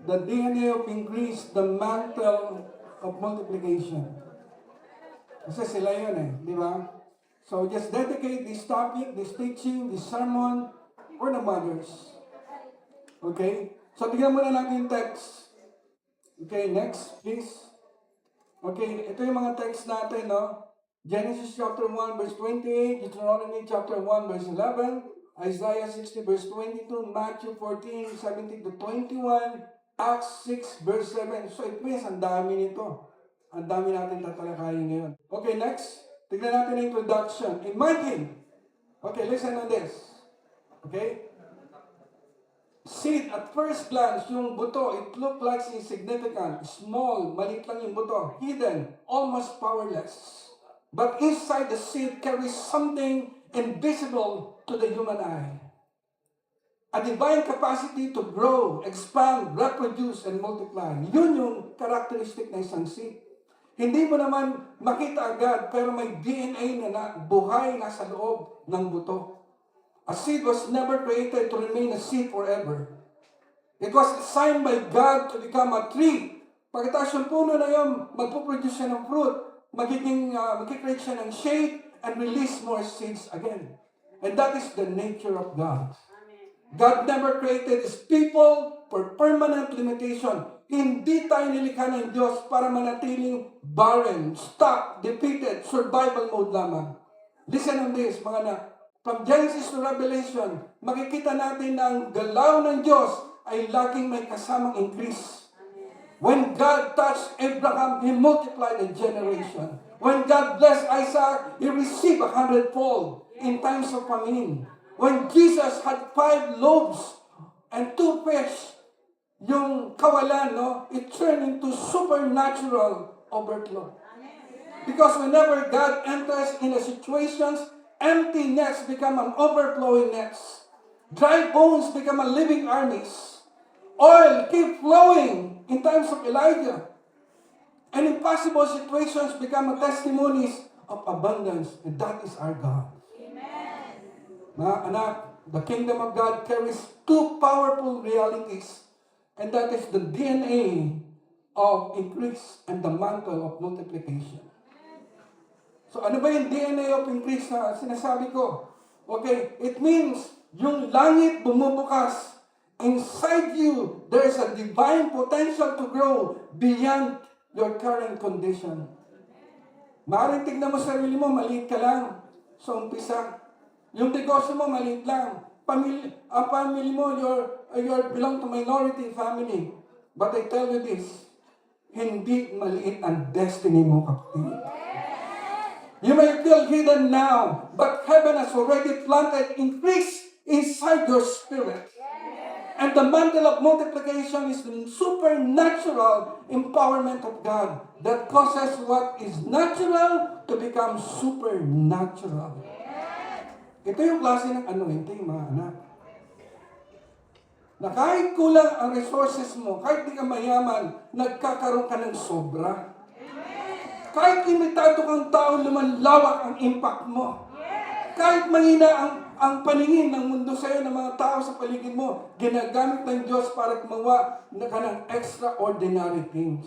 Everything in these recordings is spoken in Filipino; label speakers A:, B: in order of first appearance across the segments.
A: the DNA of increase, the mantle of multiplication. Kasi sila yun di ba? So just dedicate this topic, this teaching, this sermon for the mothers. Okay? So tignan muna natin yung text. Okay, next, please. Okay, ito yung mga text natin, no? Genesis chapter 1, verse 28, Deuteronomy chapter 1, verse 11, Isaiah 60, verse 22, Matthew 14, 17 to 21, Acts 6, verse 7. So it means, ang dami nito. Ang dami natin tatalakayin ngayon. Okay, next. Tignan natin ang introduction. Imagine. Okay, listen on this. Okay? Seed, at first glance, yung buto, it looked like insignificant, small, maliit lang yung buto, hidden, almost powerless. But inside the seed carries something invisible to the human eye. A divine capacity to grow, expand, reproduce, and multiply. Yun yung characteristic ng isang seed. Hindi mo naman makita agad, pero may DNA na buhay na sa loob ng buto. A seed was never created to remain a seed forever. It was designed by God to become a tree. Pagkatapos yung puno na yun, magpuproduce siya ng fruit, magkikreate siya ng shade, and release more seeds again. And that is the nature of God. God never created His people for permanent limitation. Hindi tayo nilikha ng Diyos para manatiling barren, stuck, defeated, survival mode lamang. Listen on this, mga anak. From Genesis to Revelation, makikita natin na ang galaw ng Diyos ay laging may kasamang increase. When God touched Abraham, He multiplied a generation. When God blessed Isaac, He received 100-fold in times of famine. When Jesus had 5 loaves and 2 fish, yung kawalan, it turned into supernatural overflow. Because whenever God enters in a situations, empty nets become an overflowing nets. Dry bones become a living armies. Oil keep flowing in times of Elijah. And impossible situations become a testimonies of abundance. And that is our God. Amen. Mga anak, the kingdom of God carries 2 powerful realities. And that is the DNA of increase and the mantle of multiplication. So ano ba yung DNA of increase na sinasabi ko? Okay, it means yung langit bumubukas. Inside you, there is a divine potential to grow beyond your current condition. Maaaring tignan mo sarili mo, maliit ka lang sa umpisa. Yung negosyo mo, maliit lang. Ang family mo, you're belong to minority family. But I tell you this, hindi maliit ang destiny mo, kapatid. You may feel hidden now, but heaven has already planted increase inside your spirit. And the mantle of multiplication is the supernatural empowerment of God that causes what is natural to become supernatural. Ito yung klase ng anointing, mga anak. Na kahit kulang ang resources mo, kahit di ka mayaman, nagkakaroon ka ng sobra. Kahit limitado kang tao, lumalawak ang impact mo. Kahit mahina ang paningin ng mundo sa iyo, ng mga tao sa paligid mo, ginagamit ng Diyos para gumawa ka ng extraordinary things.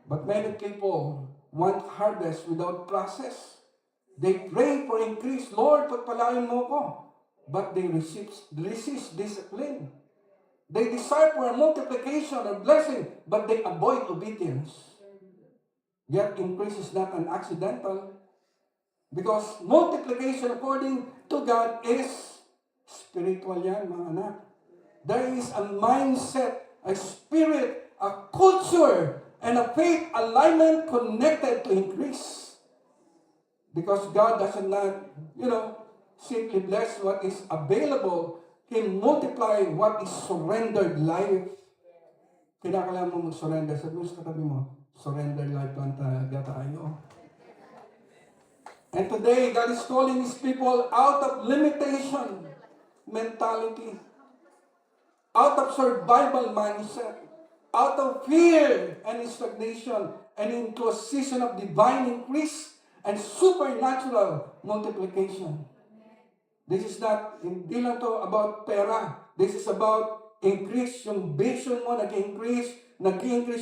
A: But many people want harvest without process. They pray for increase. Lord, pagpalain mo ko. But they resist discipline. They desire for a multiplication or blessing, but they avoid obedience. Yet increase is not an accidental. Because multiplication according to God is spiritual yan, mga anak. There is a mindset, a spirit, a culture, and a faith alignment connected to increase. Because God does not, simply bless what is available. He multiply what is surrendered life. Kinakailangan mo mag-surrender. Sabi mo sa katabi mo, surrender life lang talaga tayo. And today, God is calling His people out of limitation mentality, out of survival mindset, out of fear and stagnation, and into a season of divine increase and supernatural multiplication. This is not, hindi lang to about pera. This is about increase yung vision mo, nag-increase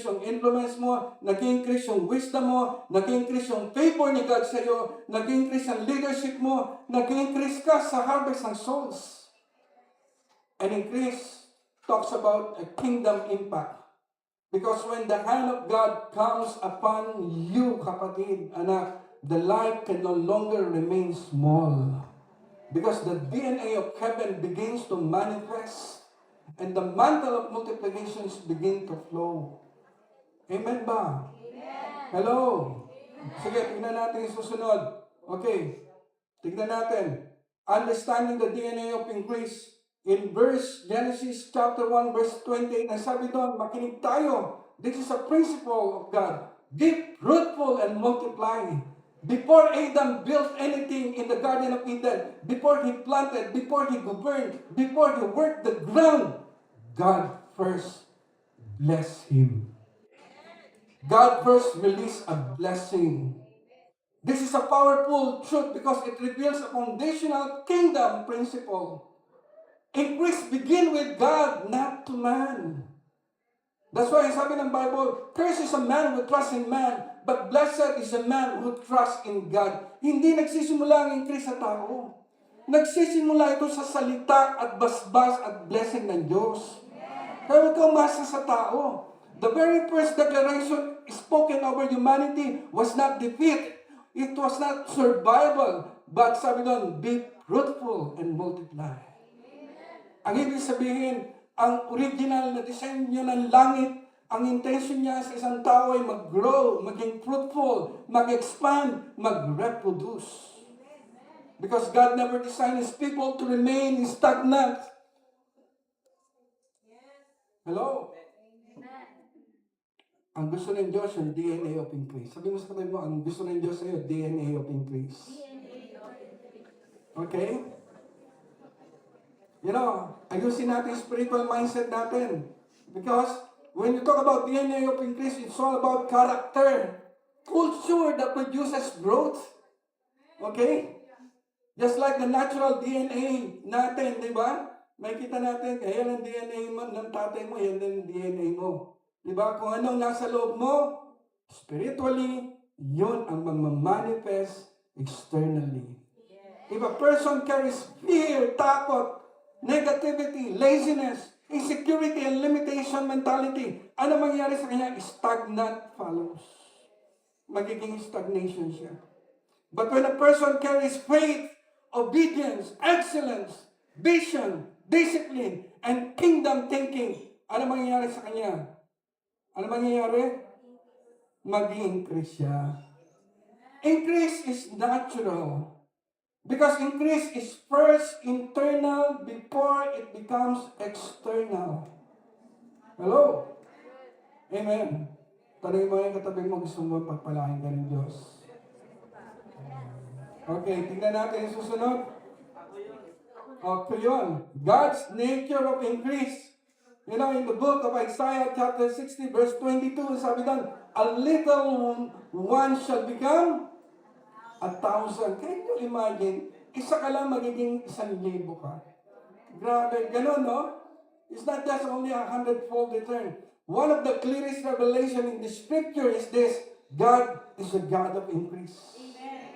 A: yung influence mo, nag-increase yung wisdom mo, nag-increase yung favor ni God sa iyo, nag-increase ang leadership mo, nag-increase ka sa harvest ng souls. And increase talks about a kingdom impact. Because when the hand of God comes upon you, kapatid, anak, the life can no longer remain small. Because the DNA of heaven begins to manifest and the mantle of multiplications begin to flow. Amen ba? Amen. Hello? Sige, tignan natin yung susunod. Okay, tignan natin. Understanding the DNA of increase. In Genesis chapter 1, verse 28, ang sabi doon, makinig tayo. This is a principle of God. Be fruitful and multiply. Before Adam built anything in the Garden of Eden, before he planted, before he governed, before he worked the ground, God first blessed him. God first released a blessing. This is a powerful truth because it reveals a foundational kingdom principle. Increase begin with God, not to man. That's why sabi ng Bible, cursed is a man who trusts in man, but blessed is a man who trusts in God. Hindi nagsisimula ang increase sa tao. Nagsisimula ito sa salita at basbas at blessing ng Diyos. Kaya huwag kang umasa sa tao. The very first declaration spoken over humanity was not defeat. It was not survival. But sabi doon, be fruitful and multiply. Ang ibig sabihin, ang original na design niyo ng langit, ang intention niya sa isang tao ay mag-grow, maging fruitful, mag-expand, mag-reproduce. Because God never designed His people to remain stagnant. Hello? Ang gusto ng Diyos yung DNA of increase. Sabi mo sa katabi mo, ang gusto ng Diyos sa'yo, DNA of increase. Okay? You know, ayusin natin spiritual mindset natin. Because when you talk about DNA of increase, it's all about character. Culture that produces growth. Okay? Just like the natural DNA natin, di ba? May kita natin, yan ang DNA mo, ng tatay mo, yan din ang DNA mo. Di ba? Kung anong nasa loob mo, spiritually, yun ang manifest externally. If a person carries fear, takot, negativity, laziness, insecurity, and limitation mentality, ano mangyayari sa kanya? Stagnant follows. Magiging stagnation siya. But when a person carries faith, obedience, excellence, vision, discipline, and kingdom thinking, ano mangyayari sa kanya? Ano mangyayari? Mag-increase siya. Increase is natural. Because increase is first internal before it becomes external. Hello? Amen. Tanungin mo yung katabi mo, gusto mo pagpalain ka ng Diyos. Okay, tingnan natin yung susunod. Okay yun. God's nature of increase. You know, in the book of Isaiah chapter 60 verse 22, sabi doon, a little one shall become 1,000. Can you imagine? Isa ka lang magiging 1,000 ka. Grabe, ganun, no? It's not just only 100-fold return. One of the clearest revelation in the scripture is this: God is a God of increase. Amen.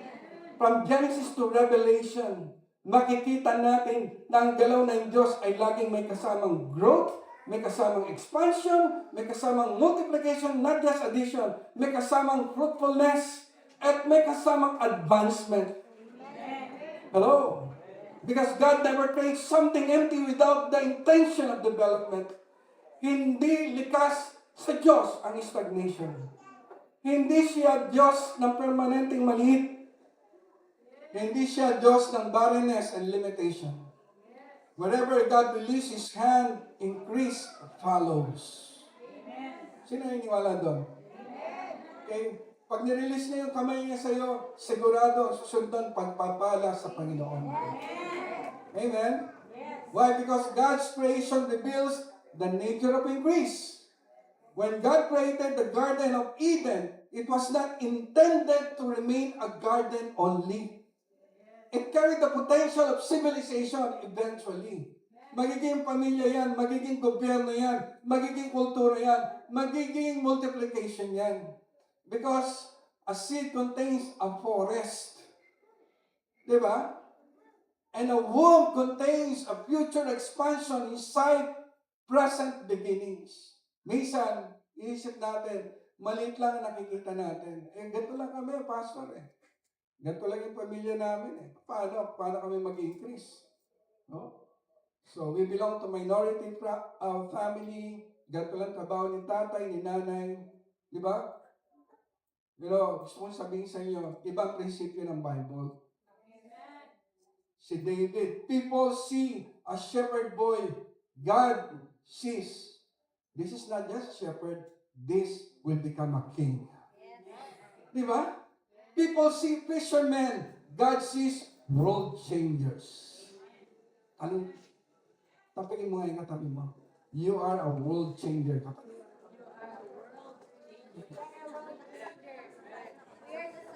A: From Genesis to Revelation, makikita natin na ang galaw ng Diyos ay laging may kasamang growth, may kasamang expansion, may kasamang multiplication, not just addition, may kasamang fruitfulness, at may kasamang advancement. Hello? Because God never creates something empty without the intention of development. Hindi likas sa Diyos ang stagnation. Hindi siya Diyos ng permanenteng maliit. Hindi siya Diyos ng barrenness and limitation. Wherever God releases His hand, increase follows. Sino naniniwala doon? Okay? Pag nirelease niya yung kamay niya sa iyo, sigurado susunod doon pagpapala sa Panginoon. Amen? Why? Because God's creation reveals the nature of increase. When God created the Garden of Eden, it was not intended to remain a garden only. It carried the potential of civilization eventually. Magiging pamilya yan, magiging gobyerno yan, magiging kultura yan, magiging multiplication yan. Because a seed contains a forest. Di ba? And a womb contains a future expansion inside present beginnings. Minsan, iisip natin, maliit lang ang nakikita natin. Ganito lang kami, pastor Ganito lang yung pamilya namin Paano kami mag-increase? No? So, we belong to minority family. Ganito lang trabaho ni tatay, ni nanay. Di ba? Pero gusto kong sabihin sa inyo, ibang prinsipyo ng Bible. Si David, people see a shepherd boy. God sees. This is not just a shepherd. This will become a king. Di ba? People see fishermen. God sees world changers. Ano? Tapikin mo nga yung katabi mo. You are a world changer.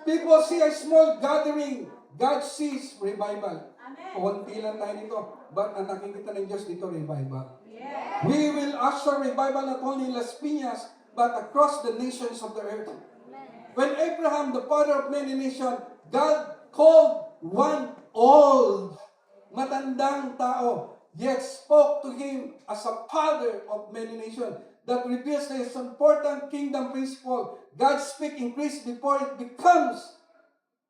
A: People see a small gathering. God sees revival. Kunti lang tayo dito. But ang nakikita ng Diyos dito, revival. Yes. We will usher revival not only in Las Piñas, but across the nations of the earth. Amen. When Abraham, the father of many nations, God called one old, matandang tao, yet spoke to him as a father of many nations. That reveals this important kingdom principle. God speak increase before it becomes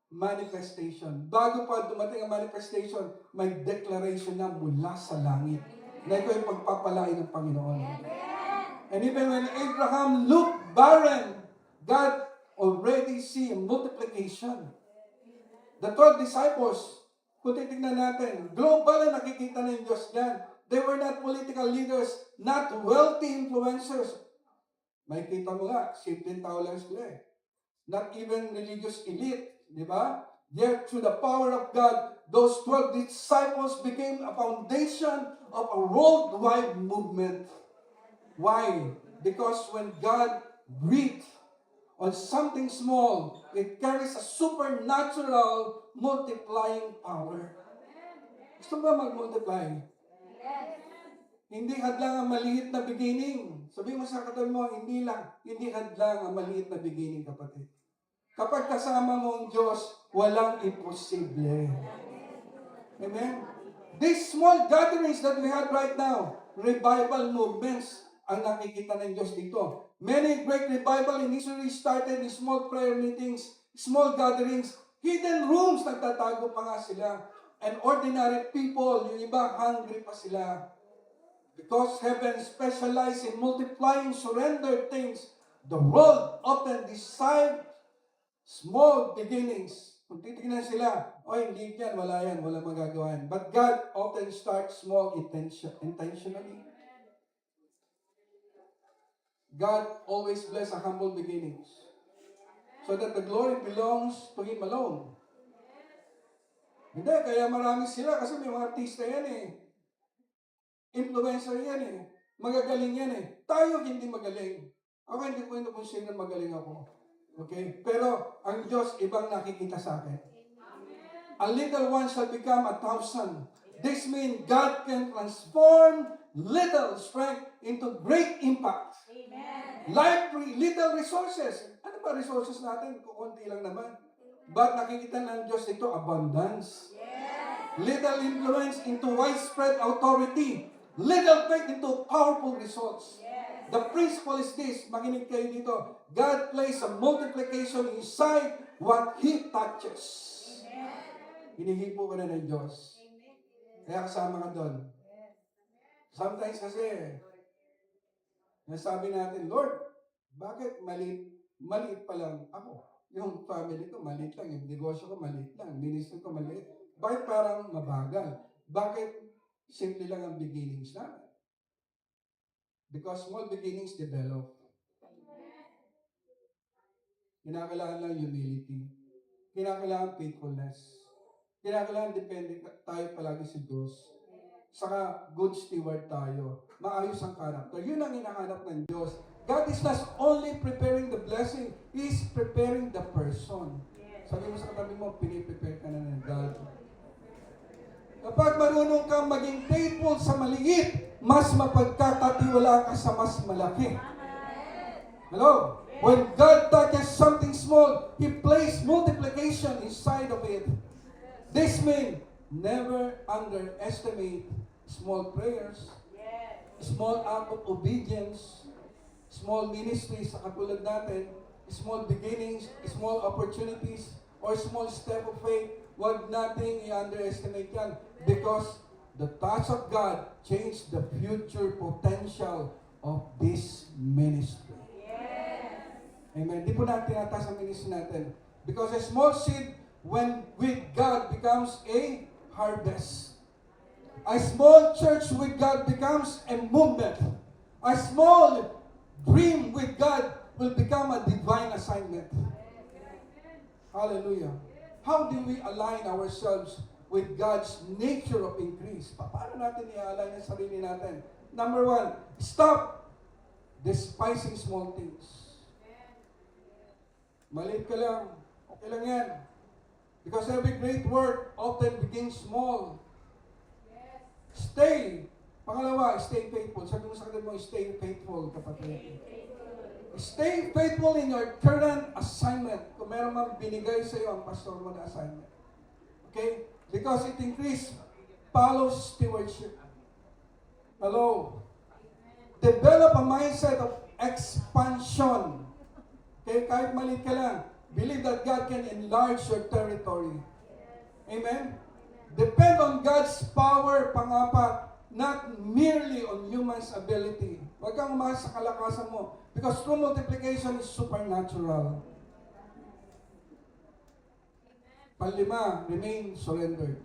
A: manifestation. Bago pa dumating ang manifestation, may declaration na mula sa langit na ito ay pagpapalain ng Panginoon. And even when Abraham looked barren, God already see multiplication. The 12 disciples, kung titignan natin, global na nakikita ng Diyos yan. They were not political leaders, not wealthy influencers. May kita mo nga, simpleng tao lang sila Not even religious elite, di ba? Yet through the power of God, those 12 disciples became a foundation of a worldwide movement. Why? Because when God breathed on something small, it carries a supernatural multiplying power. Gusto ba mag-multiply? Hindi hadlang ang maliit na beginning. Sabihin mo sa katabi mo, hindi hadlang ang maliit na beginning, kapatid. Kapag kasama mo ang Diyos, walang imposible. Amen? These small gatherings that we have right now, revival movements, ang nakikita ng Diyos dito. Many great revival in history started in small prayer meetings, small gatherings, hidden rooms, nagtatago pa nga sila. And ordinary people, yung iba, hungry pa sila. Because heaven specializes in multiplying surrendered things, the world often decides small beginnings. Kung titignan sila, hindi yan, wala magagawa yan. But God often starts small intentionally. God always bless a humble beginnings. So that the glory belongs to Him alone. Hindi, kaya marami sila kasi may mga artista yan Influencer yan Magagaling yan Tayo hindi magaling. Ako hindi ko kung sino magaling ako. Okay? Pero ang Diyos ibang nakikita sa akin. A little one shall become 1,000. This means God can transform little strength into great impact. Amen. Little resources. Ano ba resources natin? Kukunti lang naman. But nakikita ng Diyos ito, abundance. Yes. Little influence into widespread authority. Little faith into powerful results. Yes. The principle is this, makinig kayo dito. God places a multiplication inside what He touches. Amen. Hinihipo ka na ng Diyos. Amen. Kaya kasama ka doon. Sometimes kasi, nasabi natin, Lord, bakit maliit pa lang ako? Yung family ko, maliit lang. Yung negosyo ko, maliit lang. Ministry ko, maliit. Bakit parang mabagal? Bakit simple lang ang beginnings namin? Because small beginnings develop. Kinakailangan lang humility. Kinakailangan faithfulness. Kinakailangan depende tayo palagi sa Diyos. Saka good steward tayo. Maayos ang character. Yun ang hinahanap ng Diyos. God is not only preparing the blessing, He is preparing the person. Sabi mo sa katabi mo, piniprepare ka na ng God. Kapag marunong kang maging faithful sa maliit, mas mapagkakatiwala ka sa mas malaki. Hello? When God touches something small, He placed multiplication inside of it. This means never underestimate small prayers, small act of obedience, small ministries sa katulad natin, small beginnings, small opportunities, or small step of faith. Huwag nating i-underestimate yan because the touch of God changed the future potential of this ministry. Amen. Di po natin tinataas ang ministry natin. Because a small seed, when with God, becomes a harvest. A small church with God becomes a movement. A small dream with God will become a divine assignment. Hallelujah. How do we align ourselves with God's nature of increase? Paano natin i-align ang sarili natin? Number one, stop despising small things. Maliit ka lang. Okay lang yan. Because every great work often begins small. Stay. Pangalawa, stay faithful. Sabi mo sa kanila mo, stay faithful, kapatid. Stay faithful in your current assignment. Kung meron mang binigay sa iyo ang pastor mo na assignment. Okay? Because it increases follows stewardship. Hello? Develop a mindset of expansion. Okay, kahit maliit ka lang, believe that God can enlarge your territory. Amen? Depend on God's power, pangapat, not merely on human's ability. Huwag kang umasa sa kalakasan mo because true multiplication is supernatural. Panlima, remain surrendered.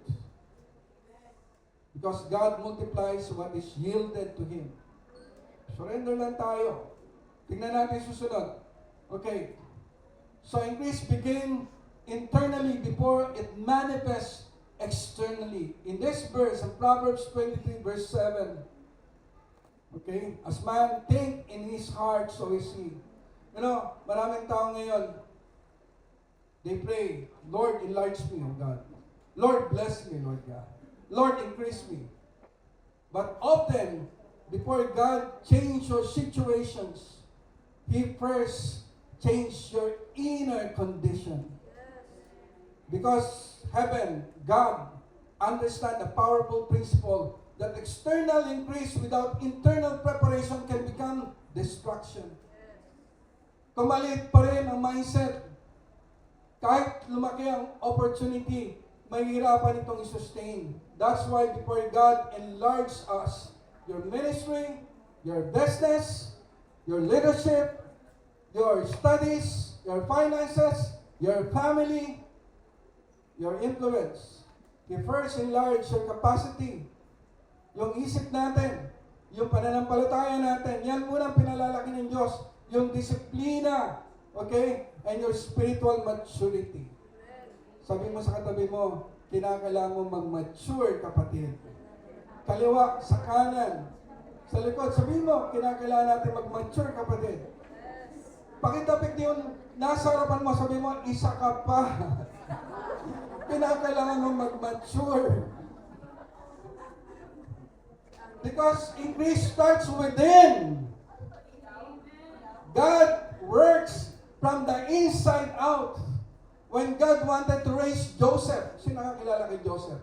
A: Because God multiplies what is yielded to Him. Surrender lang tayo. Tingnan natin susunod. Okay. So increase begin internally before it manifests externally. In this verse, in Proverbs 23 verse 7, okay, as man think in his heart, so is he. You know, maraming tao ngayon, they pray, Lord, enlarge me, O God. Lord, bless me, Lord God. Lord, increase me. But often, before God change your situations, He first change your inner condition. Because heaven, God, understand the powerful principle that external increase without internal preparation can become destruction. Kung maliit pa rin ang mindset, kahit lumaki ang opportunity, mahihirapan itong i-sustain. That's why before God enlarge us, your ministry, your business, your leadership, your studies, your finances, your family, your influence. He first enlarge your capacity. Yung isip natin, yung pananampalataya natin, yan muna pinalalaki ng Diyos. Yung disiplina, okay? And your spiritual maturity. Sabi mo sa katabi mo, kinakailangan mo mag-mature, kapatid. Kaliwa, sa kanan. Sa likod, sabi mo, kinakailangan natin mag-mature, kapatid. Pakitapik yung nasa harapan mo, sabi mo, isa ka pa. Kinakailangan mo mag-mature. Because increase starts within. God works from the inside out. When God wanted to raise Joseph, sino nakakilala kay Joseph?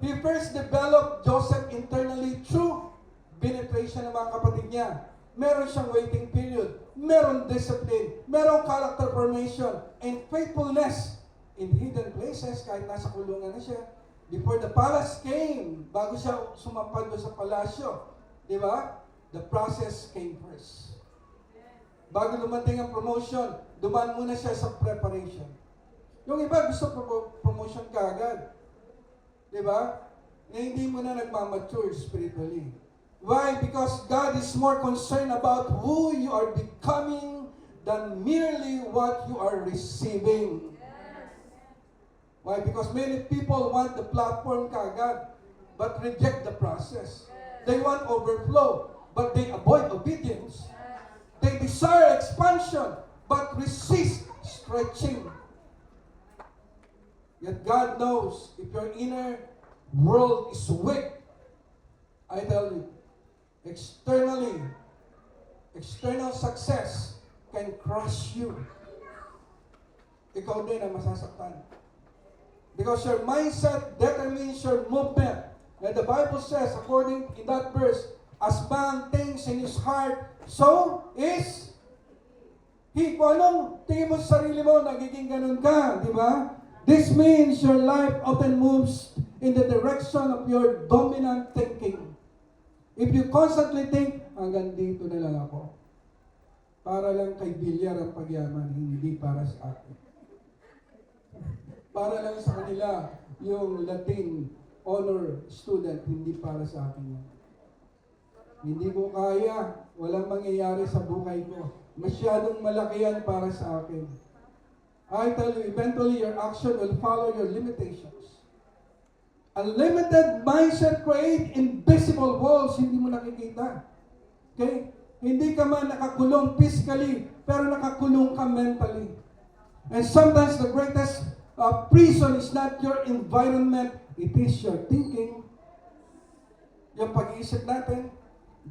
A: He first developed Joseph internally through penetration ng mga kapatid niya. Meron siyang waiting period. Meron discipline. Meron character formation. And faithfulness in hidden places, kahit nasa kulungan na siya. Before the palace came, bago siya sumampad doon sa palasyo, di ba? The process came first. Bago lumating ang promotion, dumaan muna siya sa preparation. Yung iba gusto promotion kaagad. Di ba? Na hindi mo na nagmamature spiritually. Why? Because God is more concerned about who you are becoming than merely what you are receiving. Why? Because many people want the platform kaagad, but reject the process. They want overflow, but they avoid obedience. They desire expansion, but resist stretching. Yet God knows if your inner world is weak. I tell you, external success can crush you. Ikaw din ang masasaktan. Because your mindset determines your movement. And the Bible says, according in that verse, as man thinks in his heart, so is he. Kung anong tingin mo sa sarili mo, nagiging ganun ka, di ba? This means your life often moves in the direction of your dominant thinking. If you constantly think, hanggang dito na lang ako. Para lang kay Bilyar ang pagyaman, hindi para sa akin. Para lang sa kanila yung Latin honor student, hindi para sa akin yan. Hindi ko kaya, walang mangyayari sa buhay ko. Masyadong malaki yan para sa akin. I tell you, eventually your action will follow your limitations. Unlimited mindset create invisible walls, hindi mo nakikita. Okay? Hindi ka man nakakulong physically, pero nakakulong ka mentally. And sometimes the greatest prison is not your environment, it is your thinking. Yung pag-iisip natin,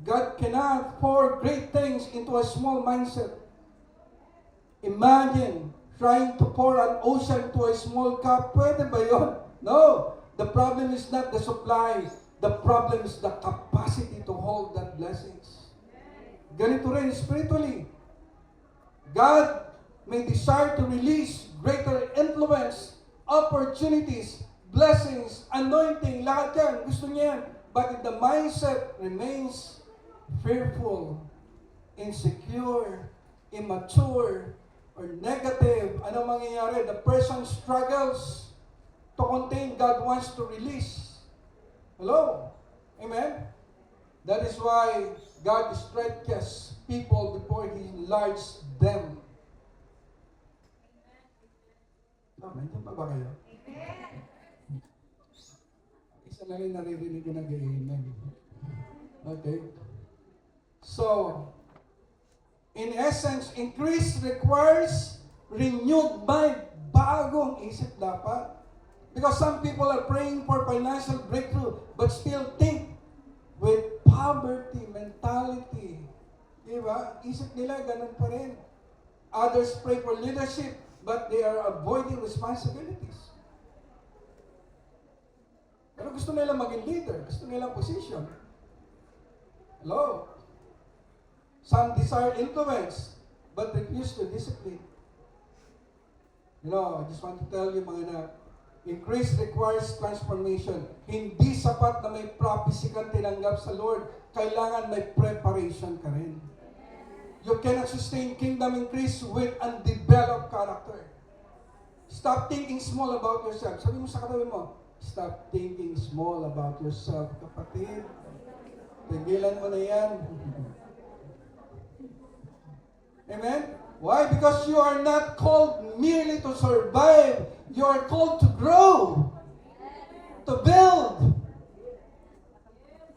A: God cannot pour great things into a small mindset. Imagine trying to pour an ocean to a small cup. Pwede ba yun? No. The problem is not the supply. The problem is the capacity to hold that blessings. Ganito rin spiritually. God may desire to release greater influence, opportunities, blessings, anointing, lahat yan. Gusto niya yan. But if the mindset remains fearful, insecure, immature, or negative, ano mangyayari? The person struggles to contain, God wants to release. Hello? Amen? That is why God stretches people before He enlarges them. Nandiyan pa ba kayo? Isa na rin naririnig ko nag-amen. Okay. So, in essence, increase requires renewed mind. Bagong isip dapat. Because some people are praying for financial breakthrough but still think with poverty mentality. Diba? Isip nila ganun pa rin. Others pray for leadership but they are avoiding responsibilities. Pero gusto nila maging leader. Gusto nila position. Hello? Some desire influence but refuse to discipline. You know, I just want to tell you mga anak, increase requires transformation. Hindi sapat na may prophecy kang tinanggap sa Lord. Kailangan may preparation ka rin. You cannot sustain kingdom increase with undeveloped character. Stop thinking small about yourself. Sabi mo sa katabi mo, stop thinking small about yourself, kapatid. Tigilan mo na yan. Amen? Why? Because you are not called merely to survive. You are called to grow. To build.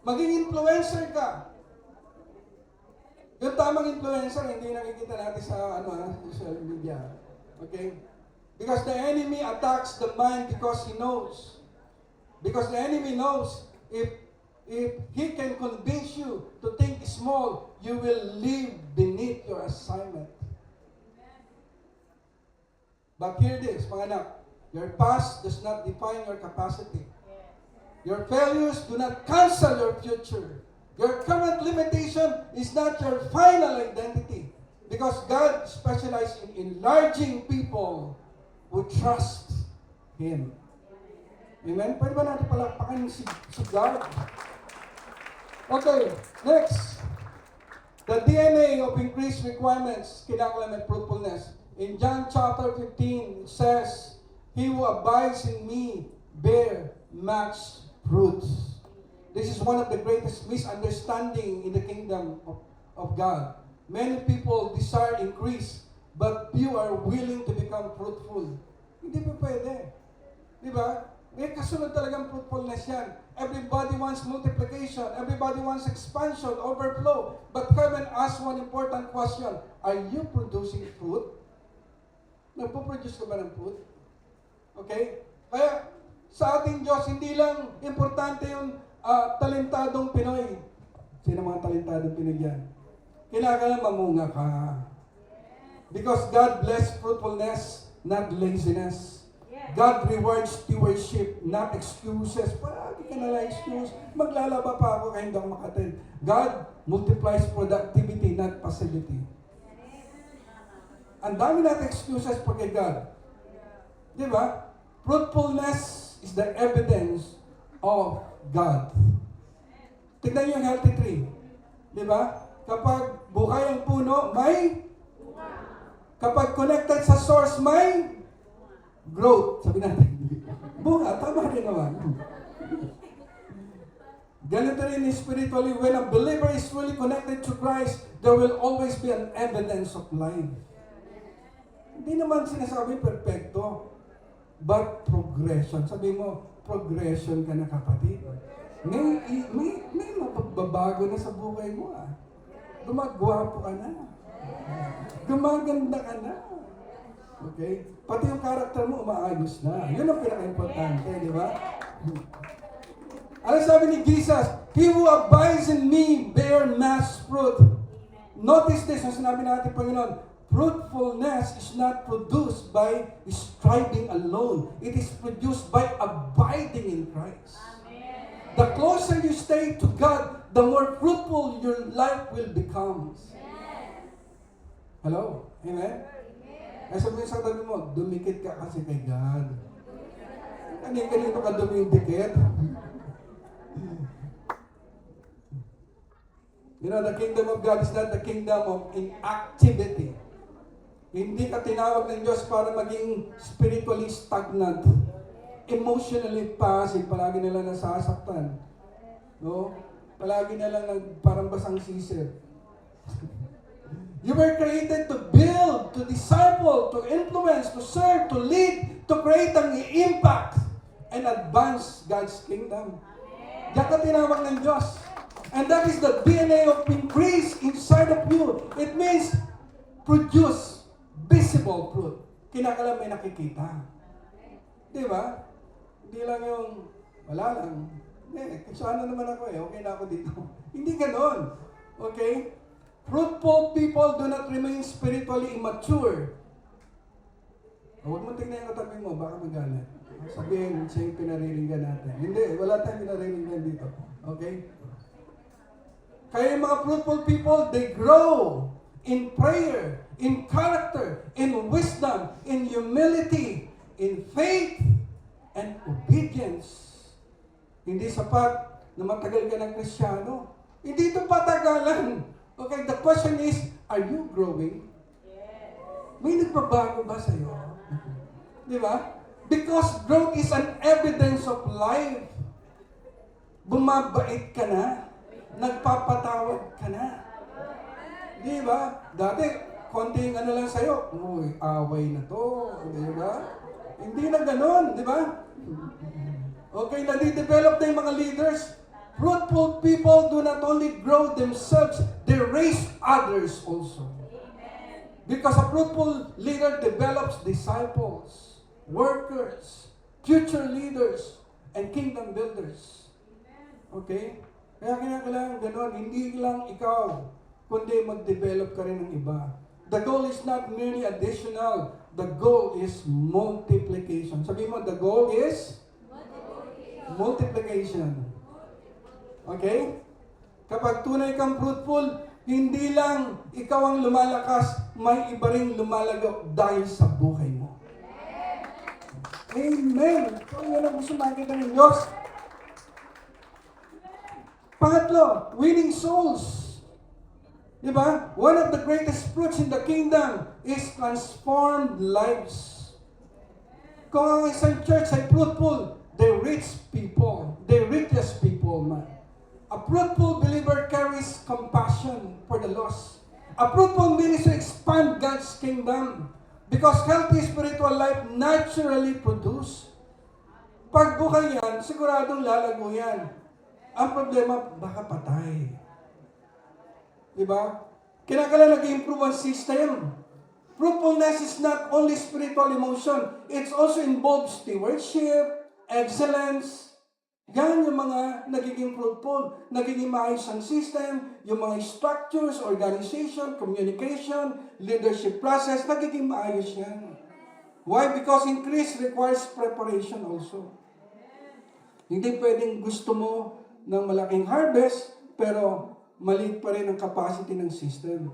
A: Maging influencer ka. Yung tamang influencer, hindi nakikita natin sa social media. Okay? Because the enemy attacks the mind because he knows. Because the enemy knows if he can convince you to think small, you will live beneath your assignment. But hear this, mga anak. Your past does not define your capacity. Your failures do not cancel your future. Your current limitation is not your final identity. Because God specializes in enlarging people who trust Him. Amen? Pwede ba natin palakpakan si God? Okay, next. The DNA of increased requirements, kailangan may fruitfulness. In John chapter 15, it says, He who abides in me bear much fruit. This is one of the greatest misunderstanding in the kingdom of God. Many people desire increase, but few are willing to become fruitful. Hindi pa pwede. Di ba? May kasunod talagang fruitfulness yan. Everybody wants multiplication. Everybody wants expansion, overflow. But heaven asks one important question. Are you producing fruit? Nagpo-produce ka ba ng fruit? Okay? Kaya, Sa ating Diyos, hindi lang importante yung talentadong Pinoy. Sino mga talentadong Pinoy yan? Kailangan mamunga ka. Because God bless fruitfulness, not laziness. God rewards stewardship, not excuses. Paragi ka nalang excuse. Maglalaba pa ako kaya hindi ako makatin. God multiplies productivity, not passivity. Ang dami natin excuses pag kay God. Di ba? Fruitfulness is the evidence of God. Tignan niyo yung healthy tree. Di ba? Kapag buhay ang puno, may kapag connected sa source, may growth. Sabi natin, bunga, tama rin naman. Ganito rin spiritually, when a believer is fully connected to Christ, there will always be an evidence of life. Hindi naman sinasabi perfecto, but progression. Sabi mo, progression ka na kapatid. May mapagbabago na sa buhay mo. Gumagwapo ka na. Gumaganda ka na. Okay? Pati yung karakter mo umaayos na. Yun ang pinaka-importante, di ba? Ano sabi ni Jesus? He who abides in me bear much fruit. Notice this, ang sinabi natin, Panginoon, fruitfulness is not produced by striving alone. It is produced by abiding in Christ. The closer you stay to God, the more fruitful your life will become. Hello? Amen? Ay sabihin sa tabi mo, dumikit ka kasi kay God. Kanino ka dumidikit? You know, the kingdom of God is not the kingdom of inactivity. Hindi ka tinawag ng Diyos para maging spiritually stagnant. Emotionally passive, palagi na lang nasasaktan. No? Palagi na lang parang basang sisir. You were created to build, to disciple, to influence, to serve, to lead, to create an impact and advance God's kingdom. Diyan ka tinawag ng Diyos. And that is the DNA of increase inside of you. It means produce visible fruit. Kinakalam may nakikita. Di ba? Hindi lang yung, wala lang. Sana naman ako okay na ako dito. Hindi ganon. Okay? Fruitful people do not remain spiritually immature. Huwag mo tingnan yung katabi mo, baka magalit. Sabihin, siya yung pinariringgan natin. Hindi, wala tayong pinariringgan dito. Okay? Kaya yung mga fruitful people, they grow in prayer, in character, in wisdom, in humility, in faith, and obedience. Hindi sapat na matagal ka ng Kristiyano. Hindi ito patagalan. Okay, the question is, are you growing? May nagbabago ba sa'yo? Di ba? Because growth is an evidence of life. Bumabait ka na. Nagpapatawad ka na. Di ba? Dati, konting ano lang sa'yo. Uy, away na to. Di ba? Hindi na ganun. Di ba? Okay, nadi-develop na yung mga leaders. Fruitful people do not only grow themselves, they raise others also. Because a fruitful leader develops disciples, workers, future leaders, and kingdom builders. Okay? Kaya kailangan gano'n, hindi lang ikaw, kundi mag-develop ka rin ng iba. The goal is not merely additional, the goal is multiplication. Sabi mo, the goal is multiplication. Okay? Kapag tunay kang fruitful, hindi lang ikaw ang lumalakas, may iba ring lumalagaw dahil sa buhay mo. Amen! So, yan ang gusto makikita ng Diyos. Pangatlo, winning souls. Diba? One of the greatest fruits in the kingdom is transformed lives. Kung ang isang church ay fruitful, they reach people. They reach people, man. A fruitful believer carries compassion for the lost. A fruitful ministry expands God's kingdom because healthy spiritual life naturally produce. Pag buhay yan, siguradong lalago yan. Ang problema, baka patay. Diba? Kinakailangan nag-improve ang system. Fruitfulness is not only spiritual emotion. It also involves stewardship, excellence. Yan yung mga nagiging fruitful, nagiging maayos ang system, yung mga structures, organization, communication, leadership process, nagiging maayos yan. Why? Because increase requires preparation also. Hindi pwedeng gusto mo ng malaking harvest, pero maliit pa rin ang capacity ng system.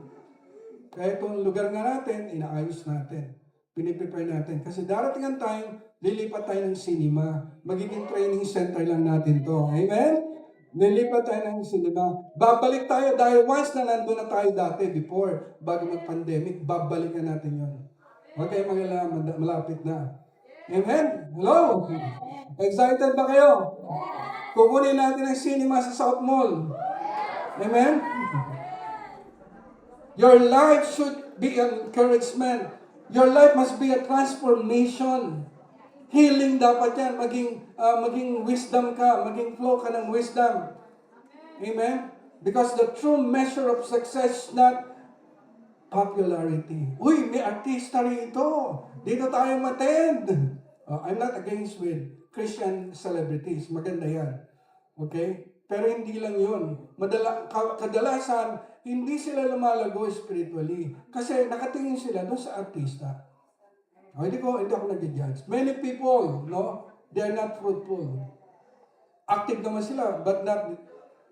A: Kaya itong lugar nga natin, inaayos natin. Piniprepare natin. Kasi darating ang time, lilipat tayo ng cinema. Magiging training center lang natin to. Amen? Lilipat tayo ng cinema. Babalik tayo dahil once na nandun na tayo dati, before, bago mag-pandemic, babalikan natin yon. Huwag kayong malapit na. Amen? Hello? Excited ba kayo? Kukunin natin ang cinema sa South Mall. Amen? Your life should be an encouragement. Your life must be a transformation. Healing dapat yan. Maging wisdom ka. Maging flow ka ng wisdom. Amen? Because the true measure of success is not popularity. Uy, may artista rito. Dito tayo matend. I'm not against with Christian celebrities. Maganda yan. Okay? Pero hindi lang yun. Kadalasan, hindi sila lumalago spiritually. Kasi nakatingin sila doon sa artista. Hindi ako nag-judge. Many people, no? They are not fruitful. Active naman sila, but not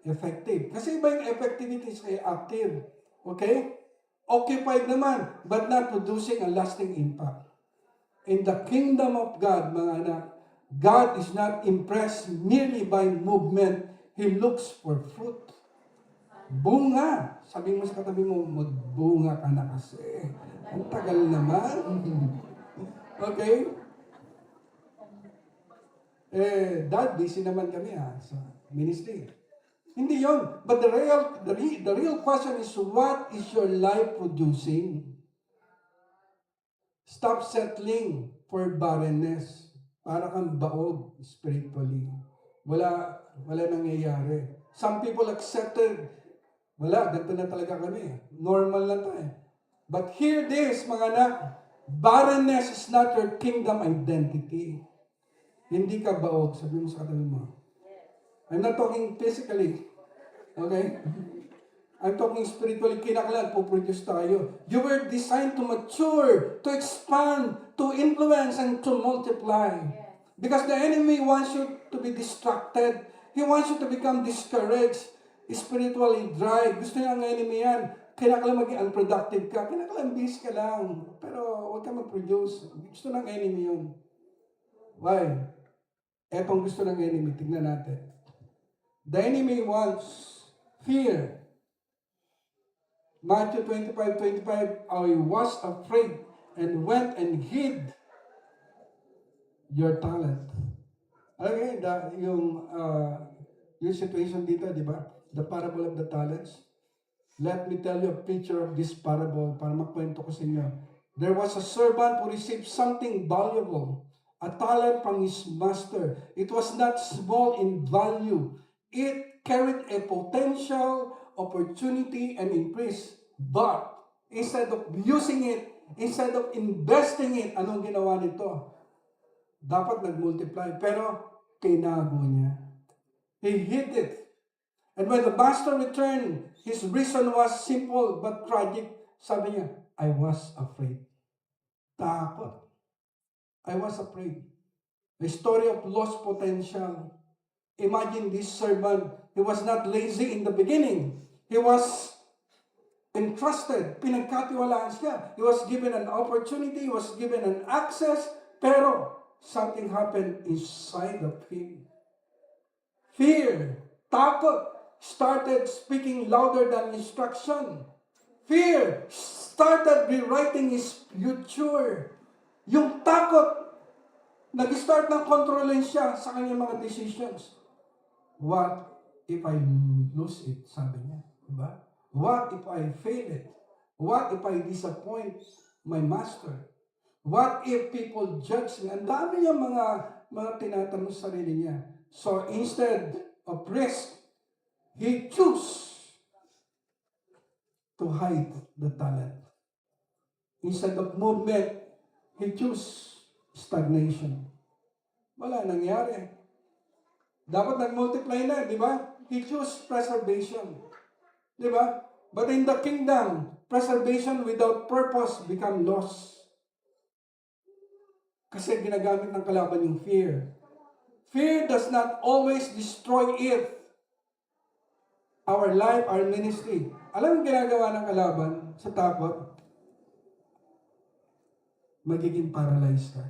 A: effective. Kasi iba yung effectivity sa active. Okay? Occupied naman, but not producing a lasting impact. In the kingdom of God, mga anak, God is not impressed merely by movement. He looks for fruit. Bunga. Sabi mo sa katabi mo, magbunga ka na kasi. Ang tagal naman. Okay? Dad, busy naman kami sa ministry. Hindi yon. But the real question is, what is your life producing? Stop settling for barrenness. Para kang baog spiritually. Wala nangyayari. Some people accepted, ganito na talaga kami. Normal lang tayo. But hear this, mga anak, barrenness is not your kingdom identity. Hindi ka baog, sabi mo sa katabi mo. I'm not talking physically. Okay? I'm talking spiritually, kinakailangan po-produce tayo. You were designed to mature, to expand, to influence, and to multiply. Because the enemy wants you to be distracted. He wants you to become discouraged, spiritually dry. Gusto niya ang enemy yan. Kinakailangan maging unproductive ka. Kinakailangan busy ka lang. Pero huwag ka mag-produce. Gusto ng enemy yun. Why? Etong gusto ng enemy. Tignan natin. The enemy wants fear. Matthew 25:25, I was afraid and went and hid your talent. Okay, yung situation dito, di ba? The parable of the talents. Let me tell you a picture of this parable para makwento ko sa inyo. There was a servant who received something valuable, a talent from his master. It was not small in value. It carried a potential, opportunity, and increase. But instead of using it, instead of investing it, anong ginawa nito? Dapat nag-multiply, pero tinago niya. He hid it. And when the master returned, his reason was simple but tragic. Sabi niya, I was afraid. Takot. I was afraid. The story of lost potential. Imagine this servant. He was not lazy in the beginning. He was entrusted. Pinagkatiwalaan siya. He was given an opportunity. He was given an access. Pero something happened inside of him. Fear. Takot. Started speaking louder than instruction. Fear started rewriting his future. Yung takot, nag-start ng kontrolin siya sa kanyang mga decisions. What if I lose it? Sabi niya. Diba? What if I fail it? What if I disappoint my master? What if people judge me? Ang dami niya mga tinatanong sa sarili niya. So instead of risk, he chose to hide the talent. Instead of movement, he chose stagnation. Wala nangyari. Dapat nag-multiply na, di ba? He chose preservation. Di ba? But in the kingdom, preservation without purpose become loss. Kasi ginagamit ng kalaban yung fear. Fear does not always destroy it. Our life, our ministry. Alam yung ginagawa ng kalaban sa takot? Magiging paralyzed ka.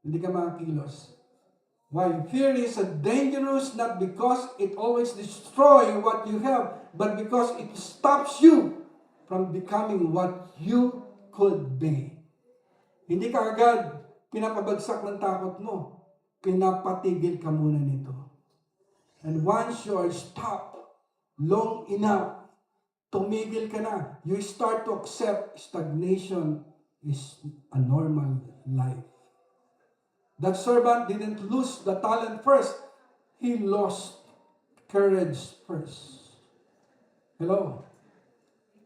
A: Hindi ka makakilos. Why? Fear is a dangerous not because it always destroys what you have, but because it stops you from becoming what you could be. Hindi ka agad pinapabagsak ng takot mo. Pinapatigil ka muna nito. And once you are stopped long enough, tumigil ka na, you start to accept stagnation is a normal life. That servant didn't lose the talent first. He lost courage first. Hello?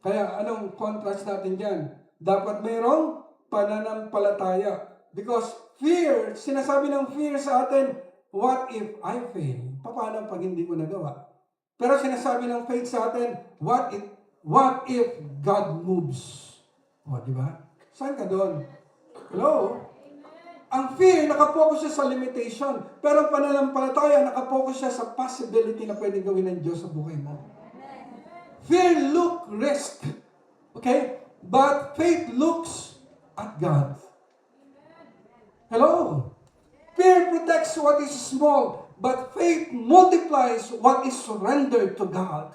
A: Kaya anong contrast natin dyan? Dapat mayroong pananampalataya. Because fear, sinasabi ng fear sa atin, what if I fail? Paano pag hindi ko nagawa? Pero sinasabi ng faith sa atin, what if God moves? O, di ba? Saan ka doon? Hello? Ang fear, nakapokus siya sa limitation. Pero ang pananampalataya, nakapokus siya sa possibility na pwedeng gawin ng Diyos sa buhay mo. Fear look risk. Okay? But faith looks at God. Hello? Fear protects what is small, but faith multiplies what is surrendered to God.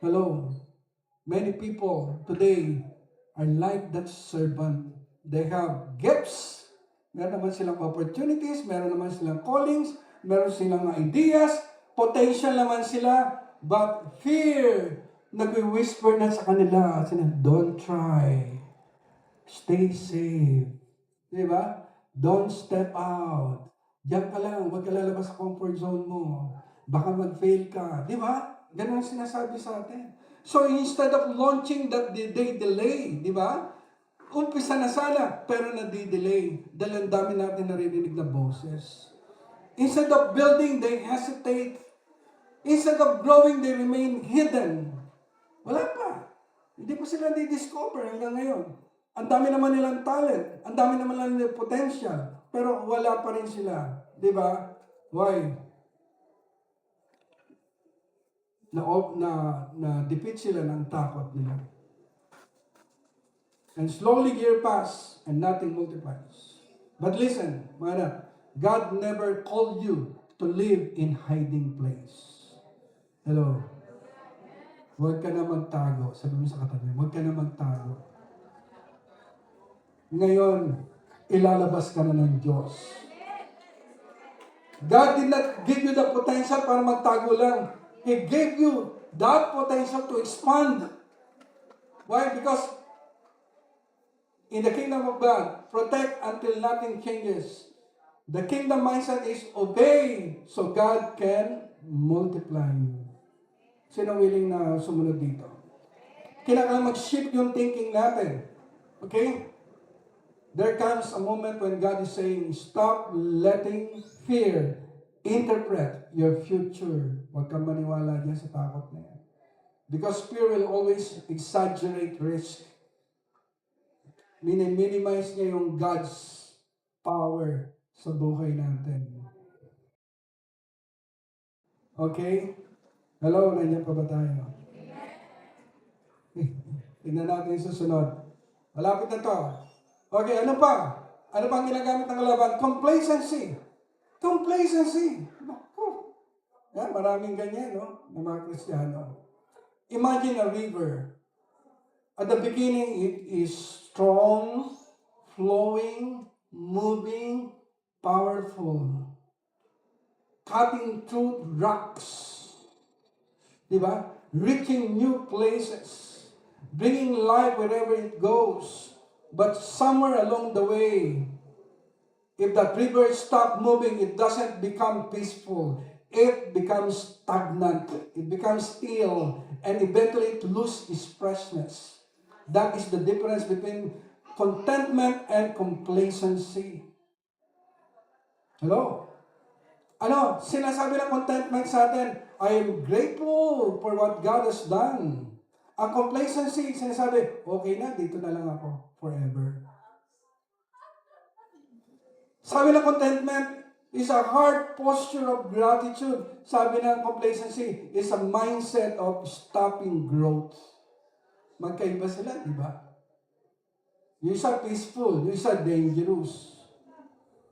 A: Hello? Many people today are like that servant. They have gifts. Meron naman silang opportunities, meron naman silang callings, meron silang ideas, potential naman sila, but fear, nag-whisper na sa kanila, don't try, stay safe, di ba? Don't step out, diyan ka lang, huwag ka lalabas sa comfort zone mo, baka mag-fail ka, di ba? Ganun ang sinasabi sa atin. So instead of launching that they delay, di ba? Umpisa na sana, pero nadi-delay dahil ang dami natin naririnig na boses. Instead of building, they hesitate. Instead of growing, they remain hidden. Wala pa. Hindi pa sila di-discover hanggang ngayon. Ang dami naman nilang talent. Ang dami naman nilang potential. Pero wala pa rin sila. Di ba? Why? Na-defeat sila ng takot nila. And slowly year pass and nothing multiplies. But listen, mga anak, God never called you to live in hiding place. Hello? Huwag ka na magtago. Sabi mo sa katabi, huwag ka na magtago. Ngayon, ilalabas ka na ng Diyos. God did not give you the potential para magtago lang. He gave you that potential to expand. Why? Because in the kingdom of God, protect until nothing changes. The kingdom mindset is obey so God can multiply you. Sino willing na sumunod dito? Kailangan mag-shift yung thinking natin. Okay? There comes a moment when God is saying, stop letting fear interpret your future. Huwag kang maniwala dyan sa takot na yan. Because fear will always exaggerate risk. Minimize niya yung God's power sa buhay natin. Okay? Hello, nandiyan pa ba tayo? Tingnan natin yung susunod. Malapit na to. Okay, ano pa? Ano pa ang ginagamit ng kalaban? Complacency. Complacency. Yan, maraming ganyan, no? Ng mga Kristiyano. Imagine a river. At the beginning, it is strong, flowing, moving, powerful. Cutting through rocks. Diba? Reaching new places. Bringing life wherever it goes. But somewhere along the way, if that river stops moving, it doesn't become peaceful. It becomes stagnant. It becomes still. And eventually it loses its freshness. That is the difference between contentment and complacency. Hello? Ano, sinasabi ng contentment sa atin, I am grateful for what God has done. Ang complacency, sinasabi, okay na, dito na lang ako forever. Sabi ng contentment is a heart posture of gratitude. Sabi ng complacency is a mindset of stopping growth. Magkaiba sila, di ba? Yung isa peaceful, yung isa dangerous.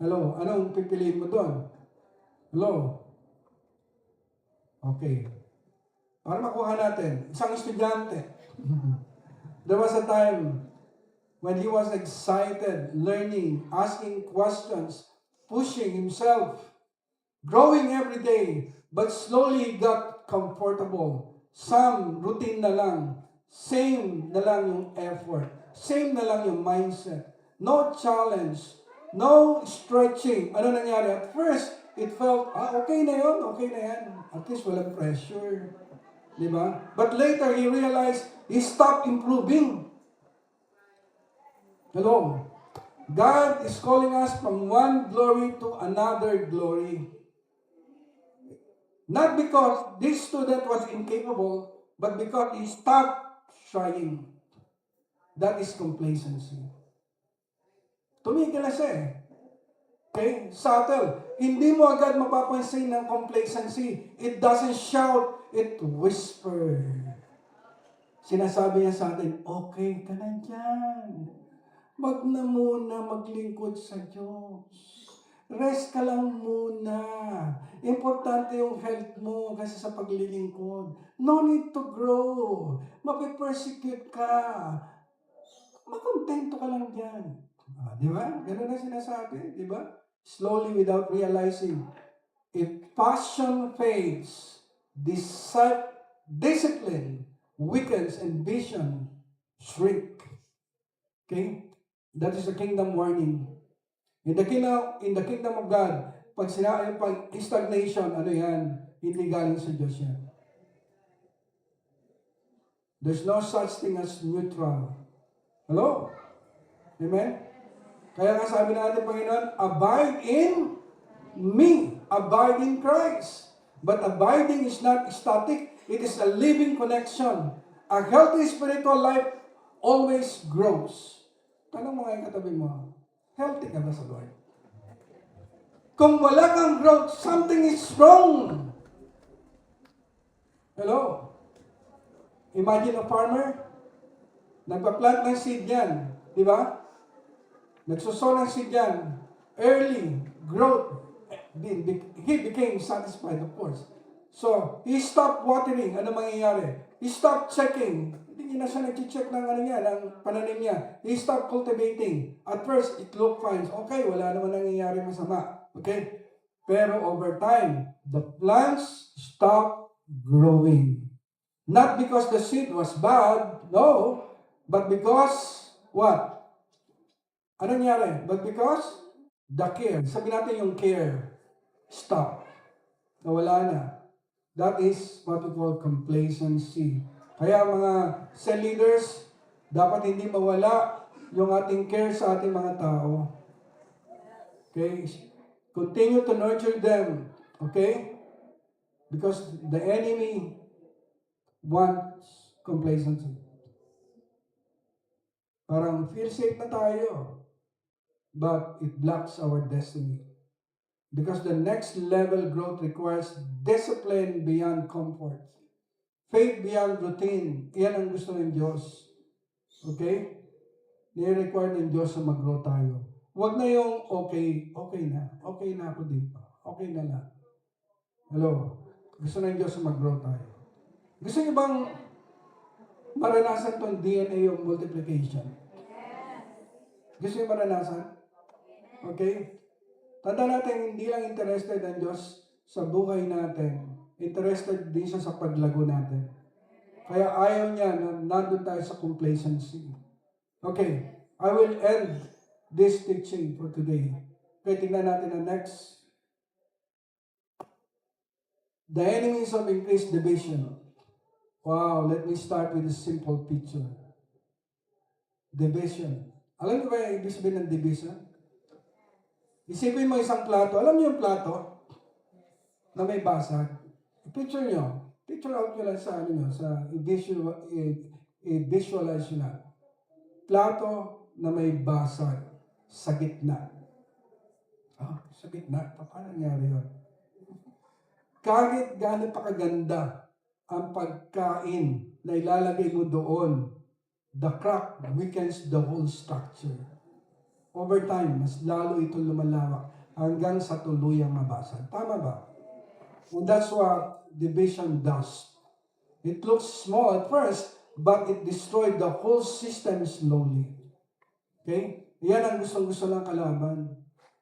A: Hello, anong pipiliin mo doon? Hello? Okay. Para makuha natin, isang estudyante. There was a time when he was excited, learning, asking questions, pushing himself, growing every day, but slowly he got comfortable. Some routine na lang, same na lang yung effort, same na lang yung mindset. No challenge, no stretching. Ano nangyari? At first, it felt, okay na yun, okay na yan. At least walang pressure. Diba? But later, he realized he stopped improving. Hello? God is calling us from one glory to another glory. Not because this student was incapable, but because he stopped trying. That is complacency. Tumigil na siya eh. Okay? Subtle. Hindi mo agad mapapansin ng complacency. It doesn't shout, it whispers. Sinasabi niya sa atin, okay ka na dyan. Wag na muna maglingkod sa Diyos. Rest ka lang muna. Importante yung health mo kasi sa paglilingkod. No need to grow. Mapipersecute ka. Makontento ka lang dyan. Di ba? Ganun na sinasabi. Di ba? Slowly without realizing. If passion fades, discipline weakens and vision shrink. Okay? That is the kingdom warning. In the kingdom of God, pag stagnation, ano yan? Hindi galing sa Diyos yan. There's no such thing as neutral. Hello? Amen? Kaya nga sabi natin, Panginoon, abide in me. Abide in Christ. But abiding is not static. It is a living connection. A healthy spiritual life always grows. Tanong mo nga yung katabi mo, healthy ka ba sa Lord? Kung wala kang growth, something is wrong. Hello? Imagine a farmer, nagpa-plant ng seed yan. Di ba? Nagsuso ng seed yan. Early growth. He became satisfied, of course. So, he stopped watering. Ano mangyayari? He stopped checking. Hindi na siya nag-check ng ng pananim niya. He stopped cultivating. At first, it looked fine. Okay, wala naman nangyayari masama. Okay? Pero over time, the plants stopped growing. Not because the seed was bad, no, but because, what? Ano nangyari? But because the care. Sabi natin yung care. Stop. Nawala na. That is what we call complacency. Kaya mga cell leaders, dapat hindi mawala yung ating care sa ating mga tao. Okay? Continue to nurture them. Okay? Because the enemy wants complacency. Parang feel safe na tayo. But it blocks our destiny. Because the next level growth requires discipline beyond comfort. Faith beyond routine. Iyan ang gusto ng Diyos. Okay? Ni-require ng Diyos na mag-grow tayo. Huwag na yung okay na. Okay na ako dito. Okay na lang. Hello? Gusto ng Diyos na mag-grow tayo. Gusto niyo bang maranasan tong DNA of multiplication? Gusto niyo maranasan? Okay? Tanda natin, hindi lang interested ang Diyos sa buhay natin. Interested din siya sa paglago natin. Kaya ayaw niya na nandun tayo sa complacency. Okay, I will end this teaching for today. Okay, tingnan natin ang next. The enemies of increased division. Wow, let me start with a simple picture. Division. Alam niyo ba yung ibig sabihin ng division? Isipin mo isang plato. Alam niyo yung plato na may basag? Picture nyo. Picture out nyo lang sa, sa i-visualize nyo lang. Plato na may basag sa gitna. Sa gitna? Paano nangyari yun? Kahit gaano pa kaganda ang pagkain na ilalagay mo doon, the crack weakens the whole structure. Over time, mas lalo itong lumalawak hanggang sa tuluyang mabasag. Tama ba? And that's what division does. It looks small at first, but it destroyed the whole system slowly. Okay? Yan ang gustong-gusto ng kalaban.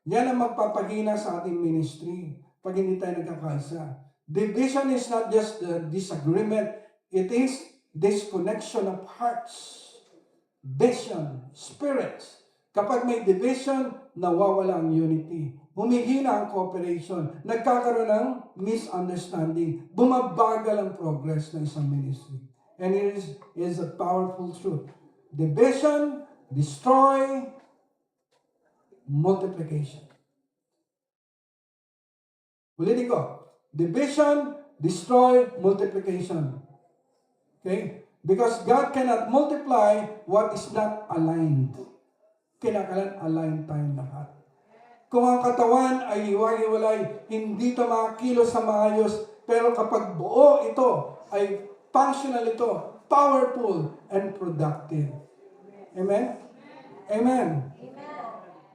A: Yan ang magpapahina sa ating ministry pag hindi tayo nagkakaisa. Division is not just the disagreement, it is disconnection of hearts, vision, spirits. Kapag may division, nawawala ang unity. Humihina ang cooperation. Nagkakaroon ng misunderstanding. Bumabagal ang progress ng isang ministry. And it is a powerful truth. Division, destroy, multiplication. Ulitin ko. Division, destroy, multiplication. Okay? Because God cannot multiply what is not aligned. Kinakailangan align tayong lahat. Kung ang katawan ay hiwa-hiwalay, hindi ito makakilos sa maayos, pero kapag buo ito, ay functional ito, powerful, and productive. Amen? Amen?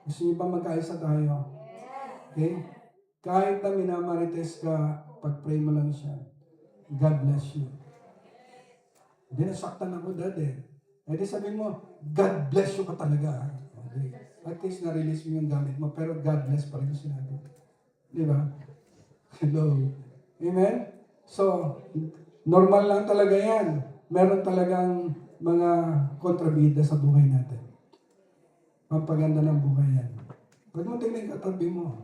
A: Gusto niyo ba magkaisa tayo? Okay? Kahit na minamarites ka, pag-pray mo lang siya. God bless you. Hindi nasaktan ako, Dad eh. Eh di sabihin mo, God bless you ka talaga. Okay. At least na-release mo yung gamit mo, pero God bless pa rin yung sinabi. Di ba? Hello. Amen? So, normal lang talaga yan. Meron talagang mga kontrabida sa buhay natin. Pampaganda ng buhay yan. Huwag mo tingnan yung katabi mo.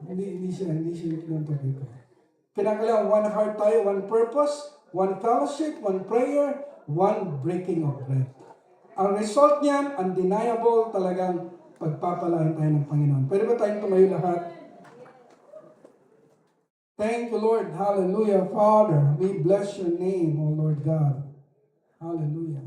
A: Hindi siya yung tabi ko. Kinakailangan one heart tayo, one purpose, one fellowship, one prayer, one breaking of bread. Ang result niyan, undeniable, talagang pagpapalain tayo ng Panginoon. Pwede ba tayong tumayo lahat? Thank you, Lord. Hallelujah. Father, we bless your name, O Lord God. Hallelujah.